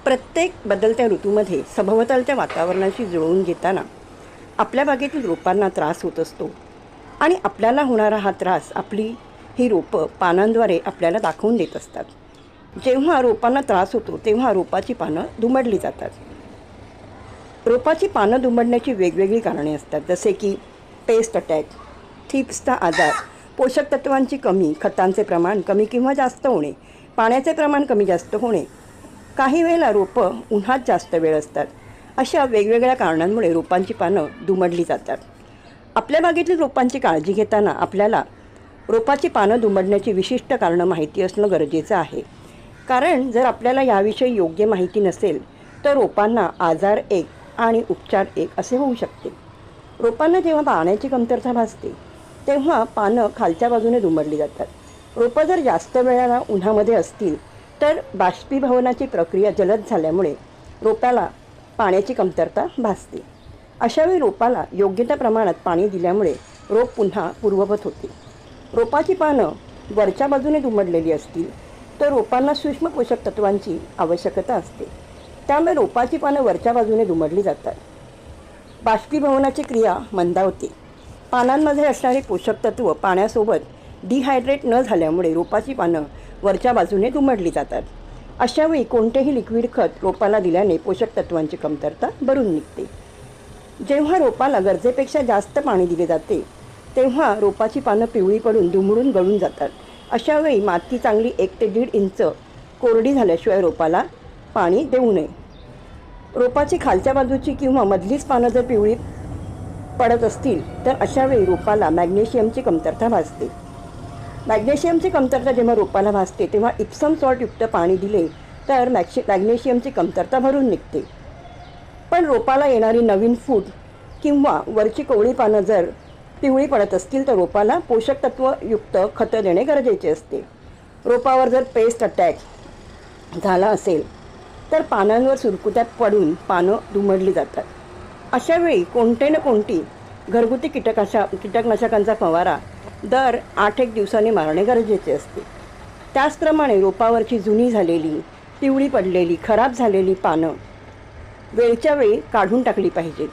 प्रत्येक बदलत्या ऋतूमध्ये सभोवतालच्या वातावरणाशी जुळवून घेताना आपल्या बागेतील रोपांना त्रास होत असतो आणि आपल्याला होणारा हा त्रास आपली ही रोपं पानांद्वारे आपल्याला दाखवून देत असतात. जेव्हा रोपांना त्रास होतो तेव्हा रोपाची पानं दुमडली जातात. रोपाची पानं दुमडण्याची वेगवेगळी कारणे असतात, जसे की पेस्ट अटॅक, थ्रिप्सचा आजार, पोषक तत्वांची कमी, खतांचे प्रमाण कमी किंवा जास्त होणे, पाण्याचे प्रमाण कमी जास्त होणे. काही वेळेला रोपं उन्हात जास्त वेळ असतात. अशा वेगवेगळ्या कारणांमुळे रोपांची पानं दुमडली जातात. आपल्या बागेतील रोपांची काळजी घेताना आपल्याला रोपाची पानं दुमडण्याची विशिष्ट कारणं माहिती असणं गरजेचं आहे. कारण जर आपल्याला याविषयी योग्य माहिती नसेल तर रोपांना आजार एक आणि उपचार एक असे होऊ शकते. रोपांना जेव्हा पाण्याची कमतरता भासते तेव्हा पानं खालच्या बाजूने दुमडली जातात. रोपं जर जास्त वेळाला उन्हामध्ये असतील तर बाष्पीभवनाची प्रक्रिया जलद झाल्यामुळे रोपाला पाण्याची कमतरता भासते. अशावेळी रोपाला योग्य त्या प्रमाणात पाणी दिल्यामुळे रोप पुन्हा पूर्ववत होते. रोपाची पानं वरच्या बाजूने दुमडलेली असतील तर रोपांना सूक्ष्म पोषक तत्वांची आवश्यकता असते. त्यामुळे रोपाची पानं वरच्या बाजूने दुमडली जातात. बाष्पीभवनाची क्रिया मंदावते. पानांमध्ये असणारे पोषक तत्व पाण्यासोबत डिहायड्रेट न झाल्यामुळे रोपाची पानं वरच्या बाजूने दुमडली जातात. अशावेळी कोणतेही लिक्विड खत रोपाला दिल्याने पोषक तत्वांची कमतरता भरून निघते. जेव्हा रोपाला गरजेपेक्षा जास्त पाणी दिले जाते तेव्हा रोपाची पानं पिवळी पडून दुमडून गळून जातात. अशावेळी माती चांगली 1 ते 1.5 इंच कोरडी झाल्याशिवाय रोपाला पाणी देऊ नये. रोपाची खालच्या बाजूची किंवा मधलीच पानं जर पिवळी पडत असतील तर अशावेळी रोपाला मॅग्नेशियमची कमतरता भासते. मॅग्नेशियमची कमतरता जेव्हा रोपाला भासते तेव्हा इप्सम सॉल्टयुक्त पाणी दिले तर मॅग्नेशियमची कमतरता भरून निघते. पण रोपाला येणारी नवीन फूट किंवा वरची कोवळी पानं जर पिवळी पडत असतील तर रोपाला पोषक तत्वयुक्त खतं देणे गरजेचे असते. रोपावर जर पेस्ट अटॅक झाला असेल तर पानांवर सुरकुत्या पडून पानं दुमडली जातात. अशावेळी कोणते ना कोणती घरगुती कीटकनाशकांचा फवारा दर 8-1 दिवसांनी मारणे गरजेचे असते. त्याचप्रमाणे रोपावरची जुनी झालेली, पिवळी पडलेली, खराब झालेली पानं वेळच्या वेळी काढून टाकली पाहिजेत.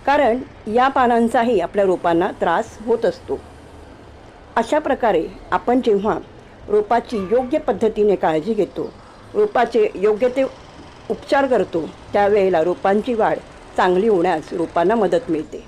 कारण या पानांचाही आपल्या रोपांना त्रास होत असतो. अशा प्रकारे आपण जेव्हा रोपाची योग्य पद्धतीने काळजी घेतो, रोपाचे योग्य ते उपचार करतो, त्यावेळेला रोपांची वाढ चांगली होण्यास रोपांना मदत मिळते.